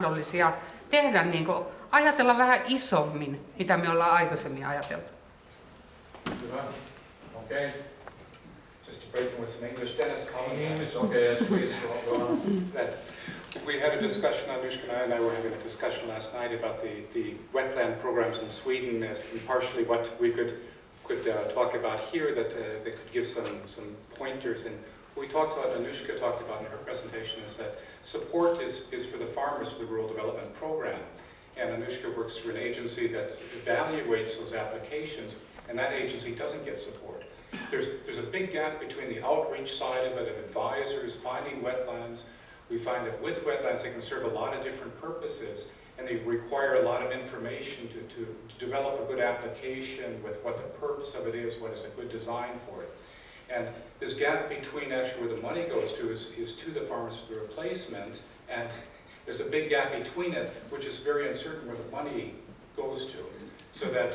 mahdollisia tehdä, niin kuin, ajatella vähän isommin, mitä me ollaan aikaisemmin ajateltu. Hyvä. Okay. Just to break in with some English. Dennis Collins. It's okay, yes, please go on. We had a discussion, Anushka and I were having a discussion last night about the wetland programs in Sweden, and partially what we could talk about here that could give some pointers. And what we talked about, Anushka talked about in her presentation, is that support is for the farmers for the Rural Development Program. And Anushka works for an agency that evaluates those applications, and that agency doesn't get support. There's a big gap between the outreach side of it, of advisors finding wetlands. We find that with wetlands they can serve a lot of different purposes, and they require a lot of information to develop a good application with what the purpose of it is, what is a good design for it. And this gap between actually where the money goes to is to the farmers for the replacement, and there's a big gap between it, which is very uncertain where the money goes to. So that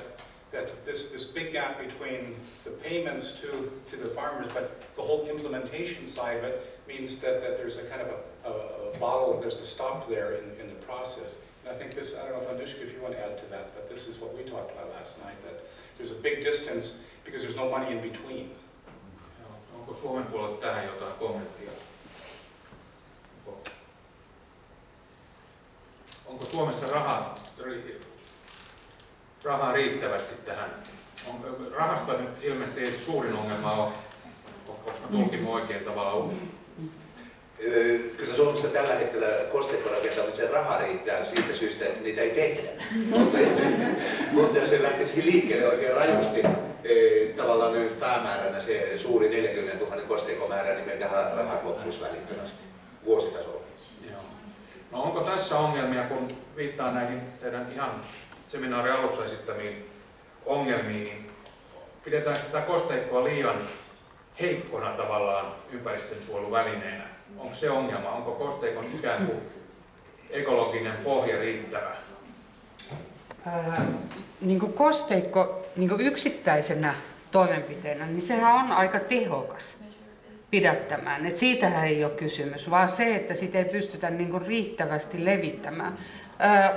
this big gap between the payments to the farmers, but the whole implementation side of it means that there's a kind of a bottle, there's a stop there in the process. And I think this, I don't know if Anushka, if you want to add to that, but this is what we talked about last night, that there's a big distance because there's no money in between. Onko Suomen puolelta tähän jotain kommenttia? Onko Suomessa rahaa riittävästi tähän? Rahasta nyt ilmeisesti ei se suurin ongelma ole, koska tulkimme oikein tavalla. Kyllä Suomessa tällä hetkellä kosteikkorakentamiseen rahaa riittää siitä syystä, että niitä ei tehdä. Mutta jos se lähtisi liikkeelle oikein rajusti, tavallaan nyt päämääränä se suuri 40 000 kosteikkomäärä, niin meiltähän rahat loppuisi välittömästi vuositasolla. No onko tässä ongelmia, kun viittaan näihin teidän ihan seminaarin alussa esittämiin ongelmiin, niin pidetäänkö tätä kosteikkoa liian heikkona tavallaan ympäristönsuojeluvälineenä? Onko se ongelma? Onko kosteikon ikään kuin ekologinen pohja riittävä? Niin kuin kosteikko niin kuin yksittäisenä toimenpiteenä, niin sehän on aika tehokas pidättämään. Et siitähän ei ole kysymys, vaan se, että sitä ei pystytä niin kuin riittävästi levittämään.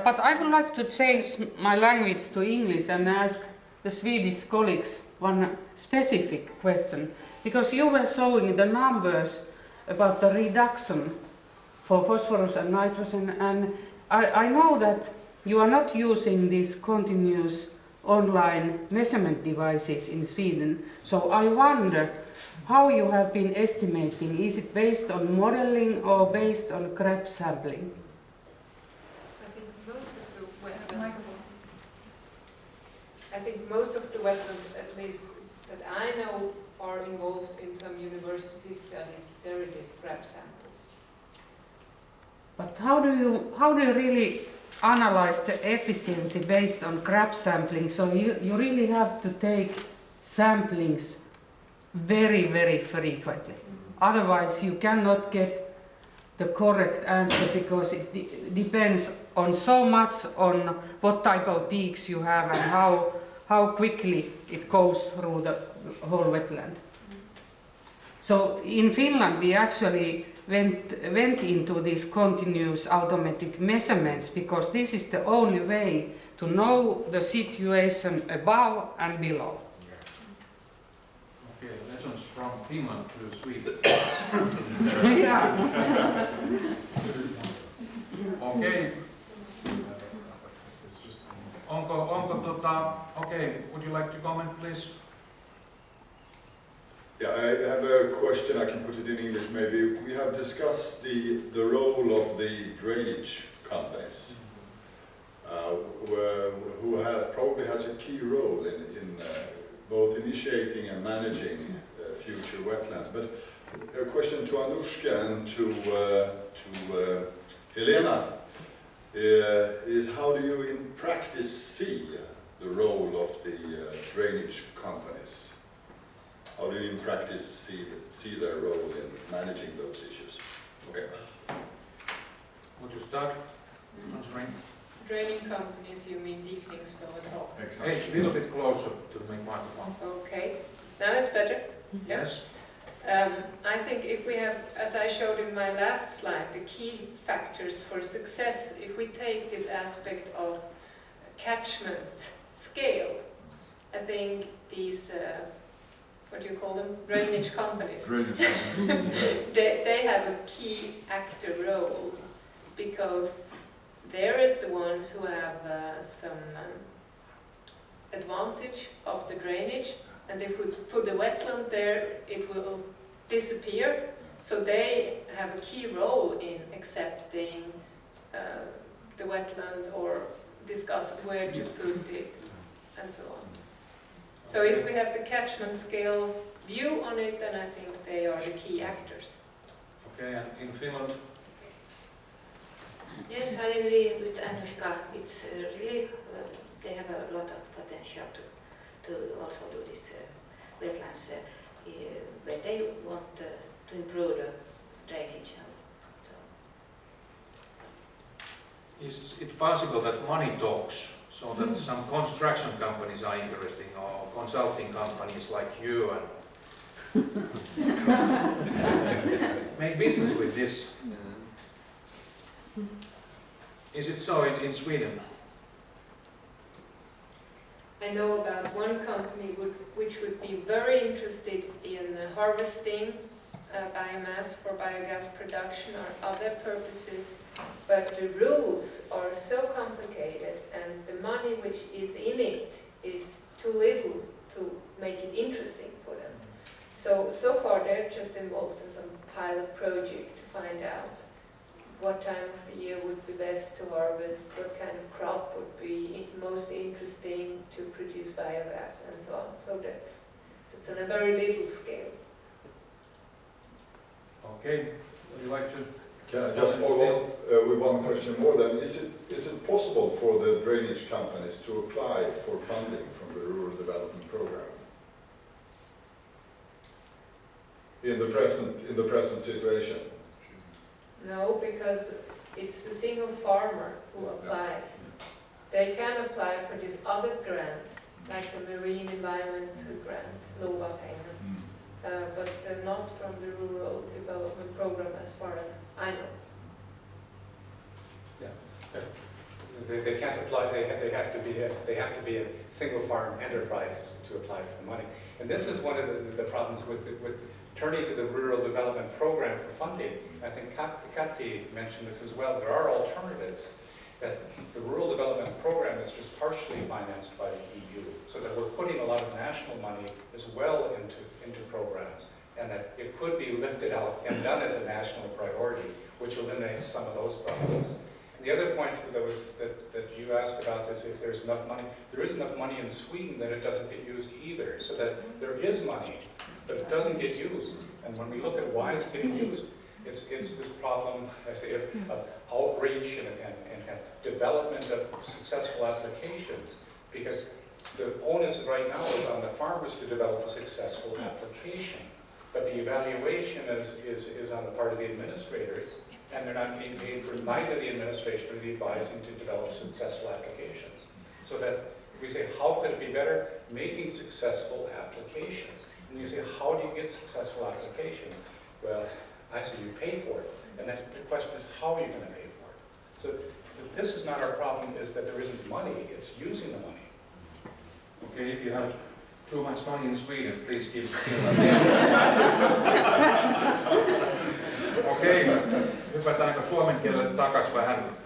But I would like to change my language to English and ask the Swedish colleagues one specific question. Because you were showing the numbers about the reduction for phosphorus and nitrogen, and I know that you are not using these continuous online measurement devices in Sweden, so I wonder how you have been estimating. Is it based on modeling or based on crab sampling? I think most of the wetlands, at least that I know, are involved in some university studies. There it is, crab samples. But how do you really analyze the efficiency based on crab sampling? So you really have to take samplings very, very frequently. Otherwise you cannot get the correct answer, because it depends on so much on what type of peaks you have and how quickly it goes through the whole wetland. So in Finland we actually went into these continuous automatic measurements because this is the only way to know the situation above and below. Okay, lessons from Finland to Sweden. Yeah. Okay. Okay, would you like to comment, please? Yeah, I have a question. I can put it in English maybe. We have discussed the role of the drainage companies, who probably has a key role in both initiating and managing future wetlands. But a question to Anushka and to Helena is how do you in practice see the role of the drainage companies? How do you in practice see their role in managing those issues? Okay. Would you start answering? Draining companies, you mean deep things from the top? Hey, a little bit closer to the microphone. Okay, now it's better. Yes. I think if we have, as I showed in my last slide, the key factors for success, if we take this aspect of catchment scale, I think these, what do you call them, drainage companies, Drainage companies. they have a key actor role, because there is the ones who have some advantage of the drainage, and if we put the wetland there, it will disappear. So they have a key role in accepting the wetland or discuss where to put it and so on. So if we have the catchment scale view on it, then I think they are the key actors. Okay, and in Finland? Yes, I agree with Anushka. It's really, they have a lot of potential to also do this wetlands when they want to improve the drainage. So. Is it possible that money talks, so that some construction companies are interesting, or consulting companies like you, and make business with this? Is it so in Sweden? I know about one company which would be very interested in harvesting biomass for biogas production or other purposes, but the rules are so complicated and the money which is in it is too little to make it interesting for them. So far they're just involved in some pilot project to find out what time of the year would be best to harvest, what kind of crop would be most interesting to produce biogas, and so on. So that's on a very little scale. Okay, would you like to? Can I just follow up with one question more then? Is it possible for the drainage companies to apply for funding from the Rural Development Program? In the present situation? No, because it's the single farmer who applies. They can apply for these other grants, like the Marine Environment Grant, LOVA payment, but not from the Rural Development Program as far as I know. They can't apply, they have to be a single farm enterprise to apply for the money. And this is one of the problems with turning to the Rural Development Program for funding. I think Kati mentioned this as well. There are alternatives. That the Rural Development Program is just partially financed by the EU, so that we're putting a lot of national money as well into programs, and that it could be lifted out and done as a national priority, which eliminates some of those problems. And the other point that you asked about is if there's enough money. There is enough money in Sweden that it doesn't get used either, so that there is money, but it doesn't get used. And when we look at why it's getting used, it's this problem, I say, of outreach and development of successful applications, because the onus right now is on the farmers to develop a successful application, but the evaluation is on the part of the administrators, and they're not getting paid for neither the administration or the advising to develop successful applications. So that we say, how could it be better? Making successful applications. And you say, how do you get successful applications? Well, I say you pay for it. And then the question is, how are you going to pay for it? So this is not our problem, is that there isn't money, it's using the money. Okay, if you have too much money in Sweden, please give. Okei, hypätäänkö suomen kielelle takaisin vähän?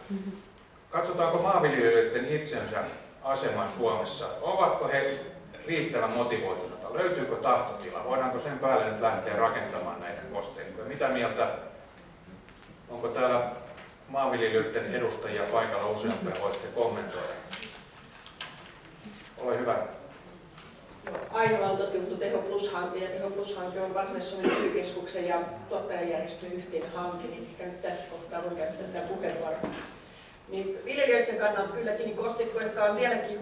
Katsotaanko maanviljelijöiden itsensä aseman Suomessa. Ovatko he riittävän motivoituneita? Löytyykö tahtotila? Voidaanko sen päälle nyt lähteä rakentamaan näitä kosteikkoja? Mitä mieltä? Onko täällä maanviljelijöiden edustajia paikalla useampia? Voisitte kommentoida. Ole hyvä. Ainoalta tuntui Teho Plus-hanke, ja Teho Plus-hanke on Varsinais-Suomen ely-keskuksen ja tuottajajärjestön yhteinen hanke, niin ehkä nyt tässä kohtaa voin käyttää tätä puheenvuoroa. Niin viljelijöiden kannalta kylläkin niin kosteikkoja, jotka on vieläkin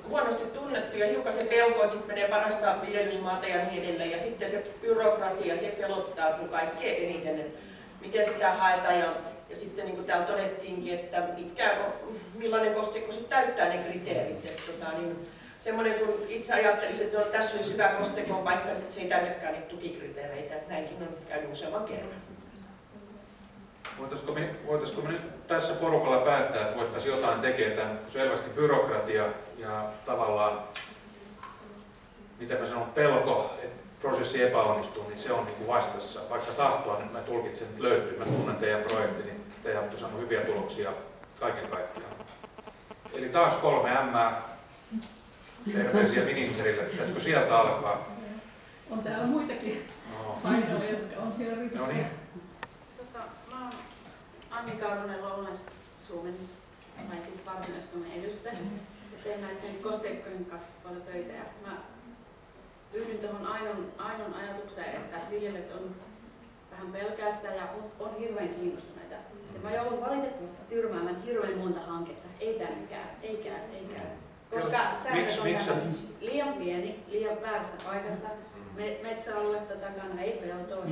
huonosti tunnettu, ja hiukan se pelko, että sitten menee parasta viljelysmaata ja niin edelleen, ja sitten se byrokratia, se pelottaa kuin kaikkein eniten, että miten sitä haetaan, ja sitten niin kuin täällä todettiinkin, että millainen kosteikko se täyttää ne kriteerit, että semmoinen, kun itse ajattelisin, että no, tässä olisi hyvä kosteikkoon paikka, että se ei täytäkään niitä tukikriteereitä, että näinkin on käynyt useamman kerran. Voitaisiko me nyt tässä porukalla päättää, että voitaisiin jotain tekemään tämän selvästi byrokratia ja tavallaan, miten mä sanon, pelko, että prosessi epäonnistuu, niin se on niin kuin vastassa. Vaikka tahtoa nyt mä tulkitsen, että löytyy, mä tunnen teidän projektin, niin te olette saanut hyviä tuloksia kaiken kaikkiaan. Eli taas 3 M. Terveisiä ministerille. Pitäisikö sieltä alkaa? On täällä muitakin paikalla, jotka on siellä ryhmässä. No niin. Mä oon Annika Aronen Lounais-Suomen, tai siis Varsinais-Suomen edustaja. Teen näiden kosteikkojen kanssa paljon töitä. Ja mä yhdyn tuohon Ainon ajatukseen, että viljelijät on vähän pelkää sitä ja on hirveän kiinnostuneita. Ja mä joudun valitettavasti tyrmäämään hirveän monta hanketta. Ei tää nyt käy, ei käy. Koska säännöt on liian pieni, liian väärässä paikassa, metsäaluetta takana, ei peltoa,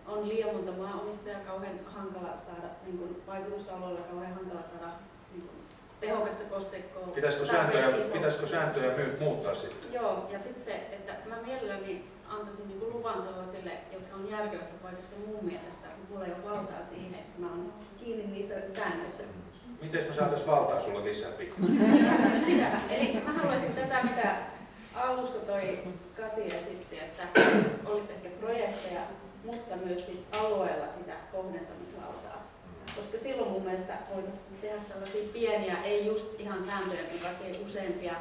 on liian monta maanomistajaa, kauhean hankala saada, niin kuin vaikutusalueella kauhean hankala saada niin kuin tehokasta kosteikkoa. Pitäisikö sääntöjä muuttaa sitten? Joo, ja sitten se, että mä mielelläni antaisin niin kuin luvan sellaisille, jotka on järkevässä paikassa mun mielestä, mutta mulla ei ole valtaa siihen, että mä oon kiinni niissä säännöissä. Miten me saataisiin valtaa sulle lisää pikkuisen? Sitä. Eli mä haluaisin tätä, mitä alussa toi Kati esitti, että olisi ehkä projekteja, mutta myös sit alueella sitä kohdentamisvaltaa. Koska silloin mun mielestä voitaisiin tehdä sellaisia pieniä, ei just ihan sääntöjen mukaisia, useampia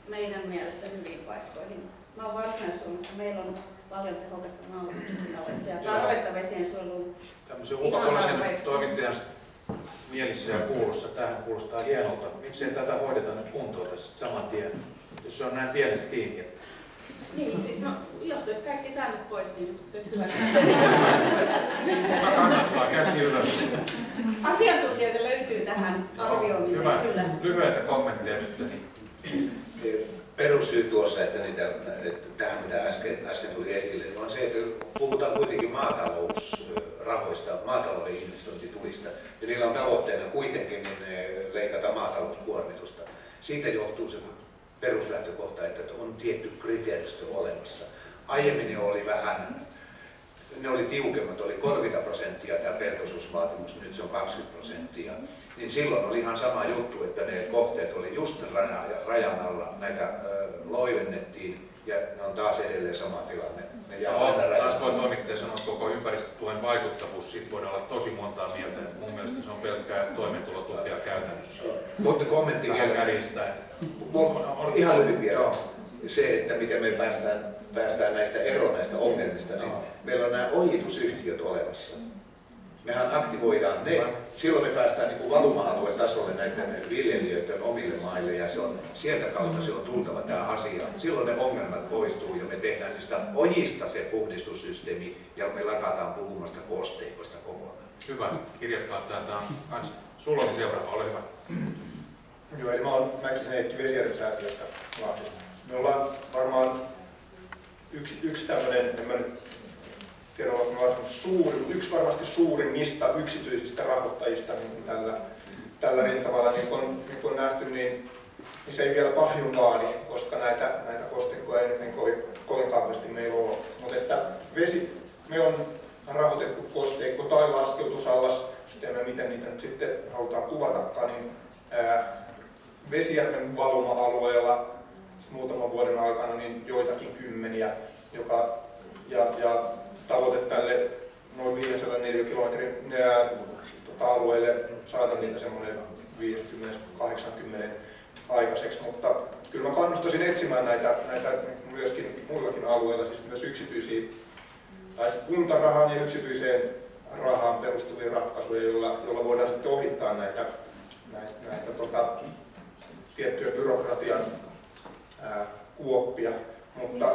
meidän mielestä hyviin paikkoihin. Mä oon Varsinais-Suomessa, meillä on paljon tehokasta maataloutta ja tarvetta vesiensuojeluun. Tämmöisen ulkopuolisen toimittajan mielissä ja kuulossa, tämähän kuulostaa hienolta. Miksei tätä hoideta nyt kuntoon tässä saman tien, jos se on näin pienestä kiinni? Niin, siis jos olisi kaikki säännöt pois, niin se olisi hyvä. Kannattaa, käsi ylös. Asiantuntijoita löytyy tähän arvioimiseen, hyvä. kyllä. Lyhyitä kommentteja nyt. Perussyy tuossa, että tähän mitä äsken tuli esille, on se, että puhutaan kuitenkin maatalousrahoista, maatalouden investointituista, ja niillä on tavoitteena kuitenkin leikata maatalouskuormitusta. Siitä johtuu se peruslähtökohta, että on tietty kriteeristö olemassa. Aiemmin ne oli tiukemmat, oli 30% tämä peltoisuusvaatimus, nyt se on 20%. Niin silloin oli ihan sama juttu, että ne kohteet oli just rajan alla, näitä loivennettiin ja ne on taas edelleen sama tilanne. Taas voi toimittaja sanoa, että koko ympäristötuen vaikuttavuus, siitä voidaan olla tosi montaa mieltä. Mun mielestä se on pelkkää toimeentulotukea käytännössä. Mutta kommentti vielä. Kärjistäen. Ihan lyhyt vielä. Se, että miten me päästään näistä ongelmista, niin meillä on nämä ojitusyhtiöt olemassa. Mehän aktivoidaan ne, silloin me päästään niin kuin valuma-alueen tasolle näiden viljelijöiden omille maille ja sieltä kautta se on tultava tämä asia. Silloin ne ongelmat poistuu ja me tehdään niistä ojista se puhdistussysteemi ja me lakataan puhumasta kosteikosta kokonaan. Hyvä, kirjoittaa täältä kanssa. Sulla oli seuraava, ole hyvä. Joo, eli mä oon Mäkisen Heikki Vesijärvi-säätiöstä Lahdesta. Me ollaan varmaan yksi tämmöinen, en mä nyt tiedä, että me ollaan yksi varmasti suurimmista yksityisistä rahoittajista niin tällä rintamalla, niin kun on nähty, niin se ei vielä paljon vaadi, koska näitä kosteikkoja ei niin kovin kauheasti meillä ole. Mutta että me on rahoitettu kosteikko tai laskeutusallas, miten niitä nyt sitten halutaan kuvatakaan, niin Vesijärven valuma-alueella muutaman vuoden aikana niin joitakin kymmeniä, ja tavoite tälle noin 504 kilometrin alueelle saada niitä semmoinen 50-80 aikaiseksi, mutta kyllä mä kannustaisin etsimään näitä myöskin muillakin alueilla, siis myös yksityisiä, tai kuntarahaan ja yksityiseen rahaan perustuvia ratkaisuja, joilla voidaan sitten ohittaa näitä tiettyjä byrokratian kuoppia, mutta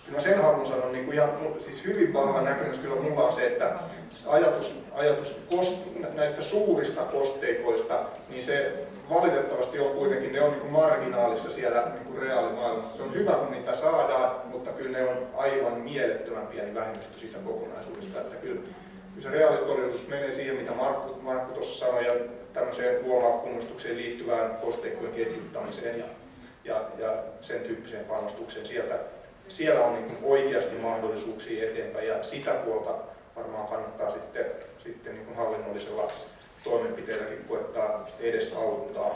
kyllä sen haluan sanoa, niin kuin ihan, siis hyvin vahva näkemys kyllä mulla on se, että ajatus näistä suurista kosteikoista, niin se valitettavasti on kuitenkin, ne on niin kuin marginaalissa siellä niin kuin reaalimaailmassa. Se on hyvä, kun niitä saadaan, mutta kyllä ne on aivan mielettömän pieni vähemmistö siitä kokonaisuudesta. Että kyllä se reaalitodellisuus menee siihen, mitä Markku tuossa sanoi, ja tämmöiseen luomakunnostukseen liittyvään kosteikkojen ketjuttamiseen ja sen tyyppiseen panostukseen. Siellä on niin oikeasti mahdollisuuksia eteenpäin, ja sitä puolta varmaan kannattaa sitten niin hallinnollisella toimenpiteelläkin koettaa edesauttaa.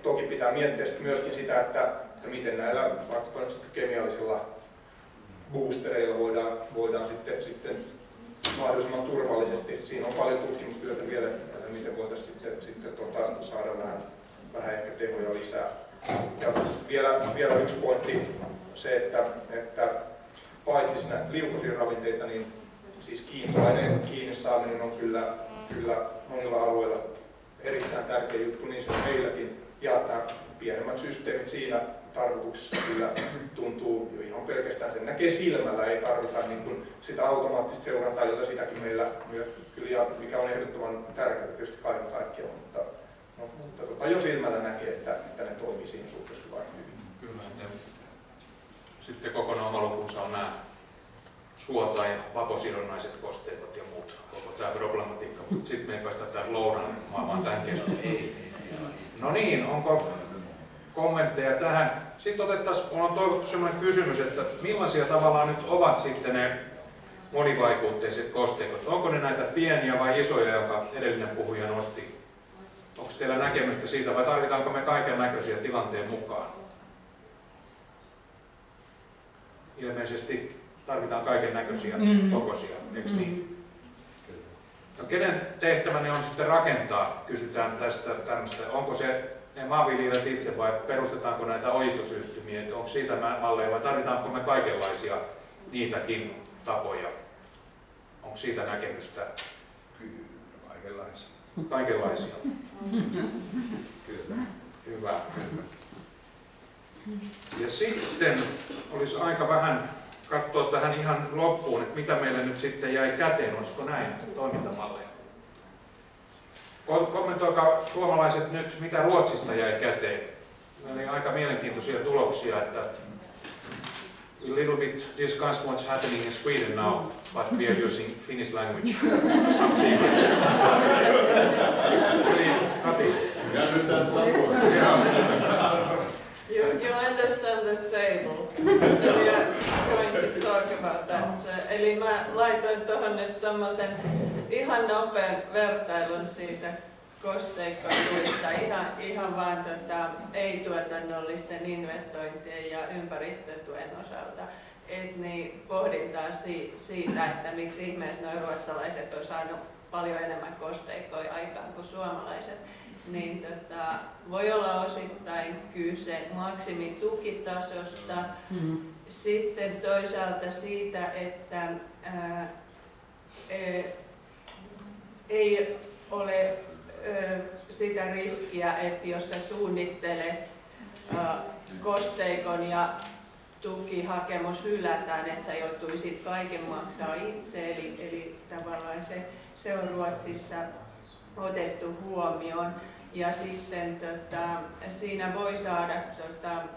Toki pitää miettiä myöskin sitä, että miten näillä vaikka kemiallisilla boostereilla voidaan sitten mahdollisimman turvallisesti. Siinä on paljon tutkimustyötä vielä, miten voitaisiin sitten saada vähän ehkä tehoja lisää. Ja vielä yksi pointti, se, että paitsi siinä liukosiravinteita, niin siis kiintoaineen kiinni saaminen on kyllä monilla alueilla erittäin tärkeä juttu, niin se on meilläkin. Ja nämä pienemmät systeemit siinä tarkoituksessa kyllä tuntuu jo ihan pelkästään, sen näkee silmällä, ei tarvita niin kuin sitä automaattista seurantaa, jota sitäkin meillä kyllä, ja mikä on ehdottoman tärkeää tietysti kaiken kaikkiaan, mutta jo silmällä näkee, että ne toimii siinä suhteessa vain hyvin. Kyllä, ja sitten kokonaan oma lukunsa on nämä suota- ja vaposidonnaiset kosteikot ja muut, koko tämä problematiikka, mutta sitten me ei päästä tämän lounan maailmaan tämän keskustelun. No niin, onko kommentteja tähän? Sitten mulla on toivottu sellainen kysymys, että millaisia tavallaan nyt ovat sitten ne monivaikutteiset kosteikot? Onko ne näitä pieniä vai isoja, joka edellinen puhuja nosti? Onko teillä näkemystä siitä vai tarvitaanko me kaiken näköisiä tilanteen mukaan? Ilmeisesti tarvitaan kaiken näköisiä kokoisia, eikö niin? No, kenen tehtävänne on sitten rakentaa, kysytään tästä tämmöistä, onko se ne maanviljelijät itse vai perustetaanko näitä ojitusyhtymiä, onko siitä malleja vai tarvitaanko me kaikenlaisia niitäkin tapoja? Onko siitä näkemystä? Kyllä, kaikenlaisia. Kaikenlaisia. Kyllä. Hyvä. Ja sitten olisi aika vähän katsoa tähän ihan loppuun, että mitä meille nyt sitten jäi käteen, olisiko näin toimintamalleja? Kommentoikaa suomalaiset nyt, mitä Ruotsista jäi käteen. Meillä oli aika mielenkiintoisia tuloksia, että we little bit discuss what's happening in Sweden now, but we are using Finnish language. Some secrets. Kati. You understand some words. You understand the table. So we are going to talk about that. So, eli mä laitoin tuohon nyt tommosen ihan nopean vertailun siitä kosteikkotuista ihan vaan ei-tuotannollisten investointien ja ympäristötuen osalta. Niin pohdintaa siitä, että miksi ihmeessä nuo ruotsalaiset on saanut paljon enemmän kosteikkoja aikaan kuin suomalaiset. Niin voi olla osittain kyse maksimitukitasosta, sitten toisaalta siitä, että ei ole sitä riskiä, että jos sä suunnittelet kosteikon ja tukihakemus hylätään, että sä joutuisit kaiken maksaa itse, eli tavallaan se on Ruotsissa otettu huomioon. Ja sitten siinä voi saada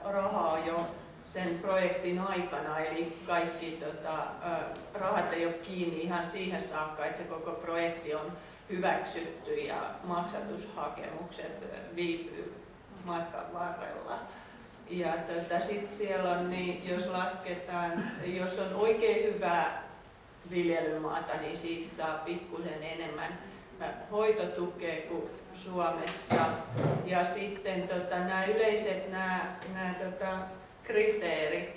rahaa jo sen projektin aikana, eli kaikki rahat ei ole kiinni ihan siihen saakka, että se koko projekti on hyväksytty ja maksatushakemukset viipyy matkan varrella. Ja sitten siellä on, niin jos lasketaan, jos on oikein hyvää viljelymaata, niin siitä saa pikkusen enemmän hoitotukea kuin Suomessa. Ja sitten nämä yleiset kriteerit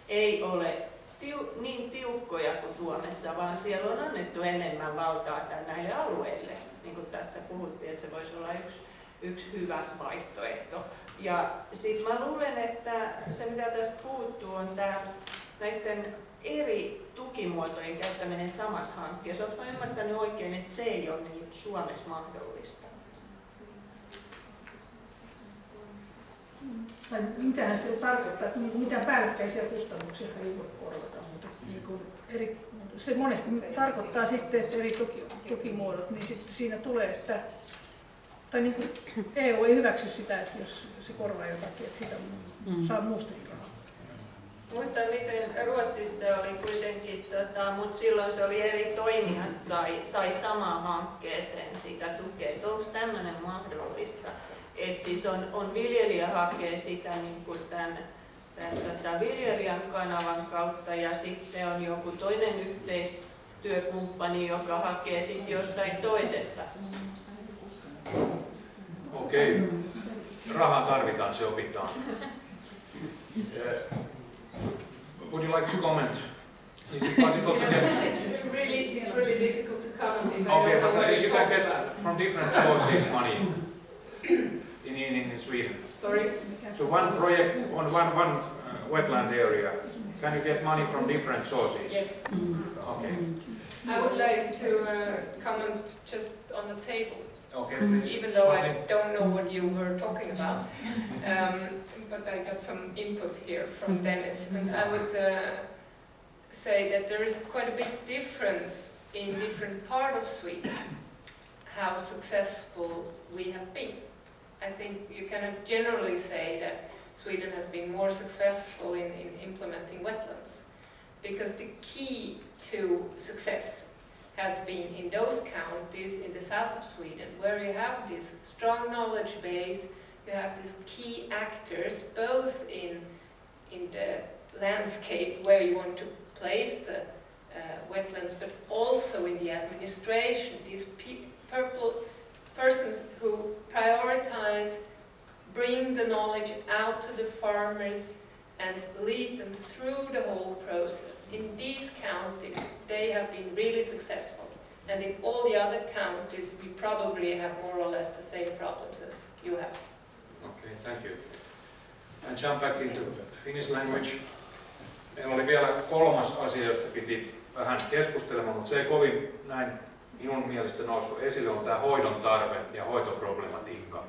ei ole niin tiukkoja kuin Suomessa, vaan siellä on annettu enemmän valtaa näille alueille. Niin kuin tässä puhuttiin, että se voisi olla yksi hyvä vaihtoehto. Ja sitten mä luulen, että se mitä tässä puuttuu on näiden eri tukimuotojen käyttäminen samassa hankkeessa. Oletko mä ymmärtänyt oikein, että se ei ole niin Suomessa mahdollista? Tai mitähän se tarkoittaa, että mitään päällekkäisiä kustannuksia ei voi korvata, mutta se monesti tarkoittaa sitten, että eri tukimuodot, niin sitten siinä tulee, tai niin kuin EU ei hyväksy sitä, että jos se korvaa jotakin, että siitä saa muustakin rahaa. Mutta miten Ruotsissa oli kuitenkin, mutta silloin se oli eri toimijat sai samaan hankkeeseen sitä tukea. Onko tämmöinen mahdollista? Että siis on viljelijä hakee sitä niin kuin tämän viljelijän kanavan kautta ja sitten on joku toinen yhteistyökumppani, joka hakee sitten jostain toisesta. Okei. Rahaa tarvitaan, se opitaan. Would you like to comment? Is it possible to get... It's really difficult to comment. Okay, but you can get from different sources money in Sweden. Sorry? To one project on one wetland area, can you get money from different sources? Yes. Okay. I would like to comment just on the table. Okay, please. Even though I don't know what you were talking about, but I got some input here from Dennis, and I would say that there is quite a big difference in different parts of Sweden how successful we have been. I think you cannot generally say that Sweden has been more successful in implementing wetlands, because the key to success has been in those counties in the south of Sweden, where you have this strong knowledge base, you have these key actors, both in the landscape where you want to place the wetlands, but also in the administration, these persons who prioritize, bring the knowledge out to the farmers and lead them through the whole process. In these counties, they have been really successful. And in all the other counties, we probably have more or less the same problems as you have. Okay, thank you. And jump back into Finnish language. Meillä oli vielä kolmas asia, josta piti vähän keskustelemaan, mutta se ei kovin näin minun mielestä noussut esille, on tämä hoidon tarve ja hoitoproblematiikka.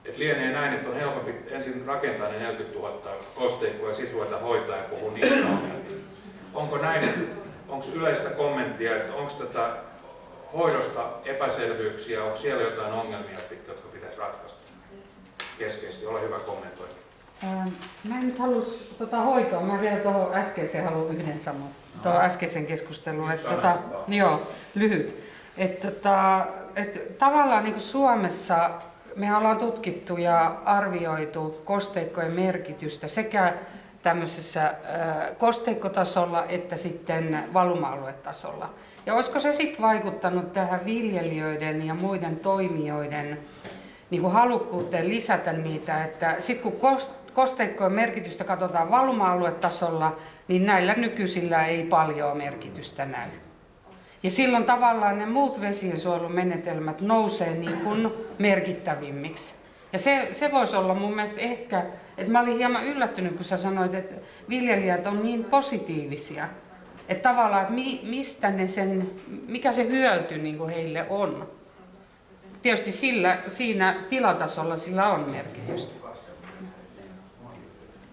Et lienee näin, että on helpompi ensin rakentaa ne 40 000 kosteikkoa ja sitten ruveta hoitaa ja puhua niistä ongelmista. Onko näin, onko yleistä kommenttia, että onko tätä hoidosta epäselvyyksiä, onko siellä jotain ongelmia, jotka pitäisi ratkaista keskeisesti? Ole hyvä, kommentoi. Mä en nyt halus hoitoa, mä vielä tuohon äskeiseen haluan yhden sanoa, tuohon äskeisen keskusteluun, että joo, lyhyt. Tavallaan niin kuin Suomessa me ollaan tutkittu ja arvioitu kosteikkojen merkitystä sekä tämmöisessä kosteikkotasolla että sitten valuma-aluetasolla. Ja olisiko se sitten vaikuttanut tähän viljelijöiden ja muiden toimijoiden niin kuin halukkuuteen lisätä niitä, että sitten kun kosteikkojen merkitystä katsotaan valuma-aluetasolla, niin näillä nykyisillä ei paljon merkitystä näy. Ja silloin tavallaan ne muut vesiensuojelumenetelmät nousee niin kuin merkittävimmiksi. Ja se voisi olla mun mielestä ehkä, että mä olin hieman yllättynyt, kun sä sanoit, että viljelijät on niin positiivisia. Että tavallaan, että mistä ne mikä se hyöty niin kuin heille on. Tietysti siinä tilatasolla sillä on merkitystä.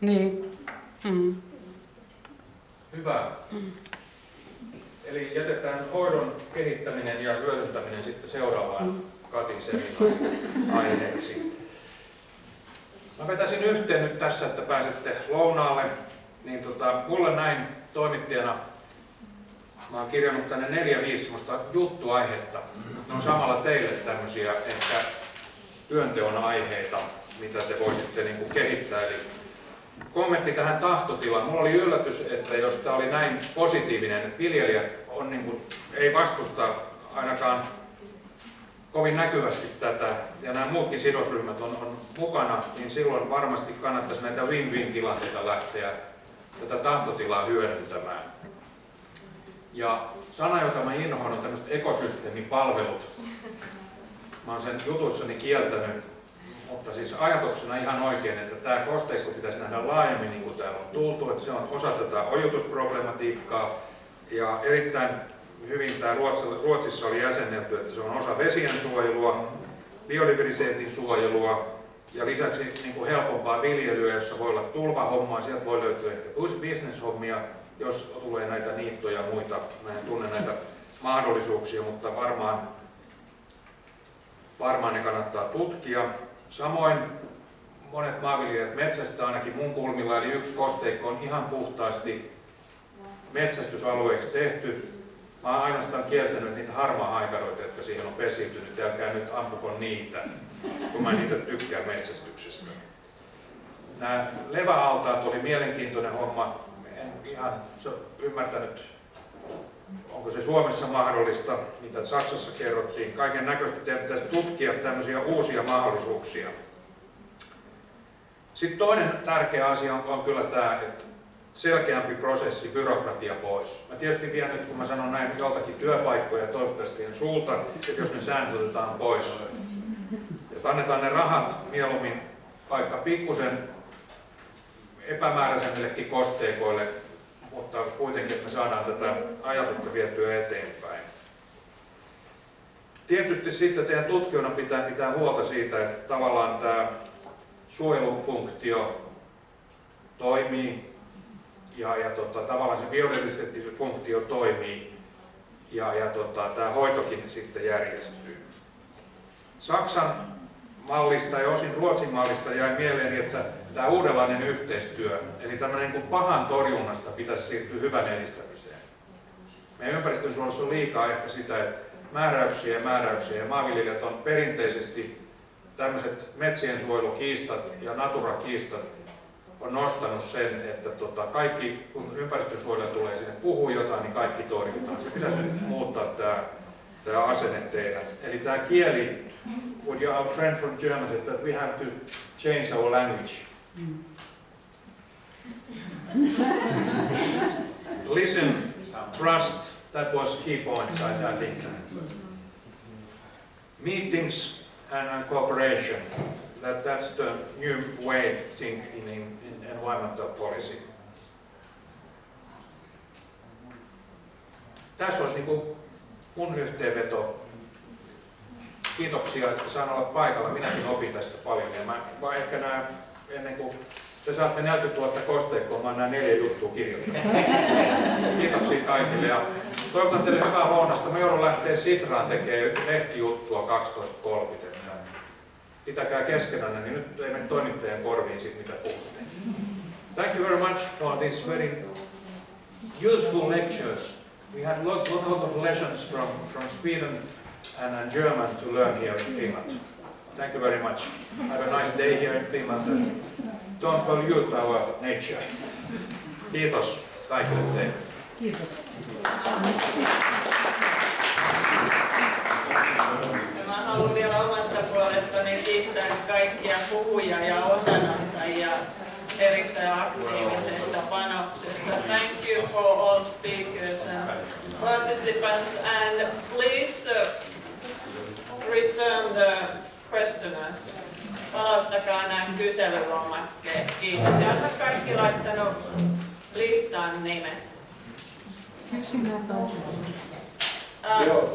Niin. Hyvä. Eli jätetään hoidon kehittäminen ja hyödyntäminen sitten seuraavaan Katin seminaarin aiheeksi. Mä vetäisin yhteen nyt tässä, että pääsette lounaalle. Niin mulle näin toimittajana mä oon kirjannut tänne 4-5 semmoista juttuaihetta. Ne on samalla teille tämmöisiä ehkä työnteon aiheita, mitä te voisitte niin kuin kehittää. Eli kommentti tähän tahtotilaan. Mulla oli yllätys, että jos tämä oli näin positiivinen, että viljelijät on niin kuin, ei vastusta ainakaan kovin näkyvästi tätä, ja nämä muutkin sidosryhmät on mukana, niin silloin varmasti kannattaisi näitä win-win-tilanteita lähteä tätä tahtotilaa hyödyntämään. Ja sana, jota mä inhoan, on tämmöiset ekosysteemipalvelut. Mä oon sen jutuissani kieltänyt, mutta siis ajatuksena ihan oikein, että tämä kosteikko pitäisi nähdä laajemmin, niin kuin täällä on tultu, että se on osa tätä ojitusproblematiikkaa, ja erittäin hyvin tämä Ruotsissa oli jäsennelty, että se on osa vesien suojelua, biodiversiteetin suojelua ja lisäksi niin kuin helpompaa viljelyä, jossa voi olla tulvahommaa, sieltä voi löytyä ehkä business-hommia, jos tulee näitä niittoja ja muita. Mä en tunne näitä mahdollisuuksia, mutta varmaan ne kannattaa tutkia. Samoin monet maanviljelijät metsästä ainakin mun kulmilla, eli yksi kosteikko on ihan puhtaasti metsästysalueeksi tehty. Mä oon ainoastaan kieltänyt niitä harmaa-haikaroita, jotka siihen on pesiytynyt. Älkää nyt ampuko niitä, kun mä niitä tykkään metsästyksestä. Nämä leväaltaat oli mielenkiintoinen homma. En ihan ymmärtänyt, onko se Suomessa mahdollista, mitä Saksassa kerrottiin. Kaiken näköistä teidän pitäisi tutkia tämmöisiä uusia mahdollisuuksia. Sitten toinen tärkeä asia on kyllä tämä, että selkeämpi prosessi, byrokratia pois. Mä tietysti vien nyt, kun mä sanon näin, joltakin työpaikkoja, toivottavasti en sulta, että jos ne säännöt otetaan pois. Että annetaan ne rahat mieluummin vaikka pikkusen epämääräisemmillekin kosteikoille, mutta kuitenkin, että me saadaan tätä ajatusta vietyä eteenpäin. Tietysti sitten teidän tutkijoina pitää huolta siitä, että tavallaan tämä suojelufunktio toimii ja tavallaan se biodiversiteettifunktio toimii ja tämä hoitokin sitten järjestyy. Saksan mallista ja osin Ruotsin mallista jäi mieleeni, että tämä uudenlainen yhteistyö, eli tämmöinen niin kuin pahan torjunnasta pitäisi siirtyä hyvän edistämiseen. Meidän ympäristönsuojelussa on liikaa ehkä sitä, että määräyksiä ja maanviljelijät on perinteisesti tämmöiset metsien suojelukiistat ja naturakiistat on nostanut sen, että kaikki, kun ympäristönsuojelija tulee sinne puhuu jotain, niin kaikki torjutaan. Se pitäisi nyt muuttaa tämä asenne teidän. Eli tämä kieli, what your friend from Germany said, that we have to change our language. Listen, trust, that was key points I think. Meetings and cooperation, that's the new way to think in environmental policy. Tässä olisi niin mun yhteenveto. Kiitoksia, että saan olla paikalla. Minäkin opin tästä paljon. Ja mä ehkä ennen kuin te saatte 40 000 kosteikkoa, mä oon nämä 4 juttua kirjoittanut. Kiitoksia kaikille ja toivotan teille hyvää lounasta. Mä joudun lähteä Sitraan tekemään lehtijuttua 12.30. Pitäkää keskenänne, niin nyt ei mene toimittajan korviin sit mitä puhutte. Thank you very much for this very useful lectures. We had a lot of lessons from Sweden and German to learn here in Finland. Thank you very much. Have a nice day here in Finland and don't pollute our nature. Kiitos kaikille teille. Kiitos. Mä haluan vielä omasta puolestani kiittää kaikkia puhujia ja osanottajia erittäin aktiivisesta panoksesta. Thank you for all speakers and participants and please return the questionnaires. Palauttakaa nämä kyselylomakkeet. Kiitos. Ja olet kaikki laittanut listaan nimet.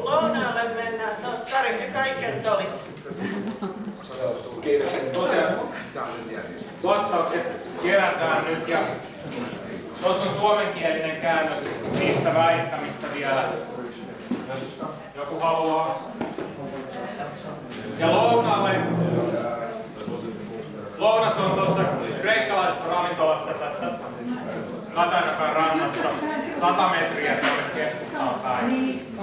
Lounaalle mennään. No, tarvitse kaiken todistaa. Kiitos. Tosiaan vastaukset kerätään nyt ja tuossa on suomenkielinen käännös niistä väittämistä vielä, jos joku haluaa. Ja lounas on tuossa kreikkalaisessa ravintolassa tässä Katanakan rannassa 100 metriä tuonne keskustaan päin.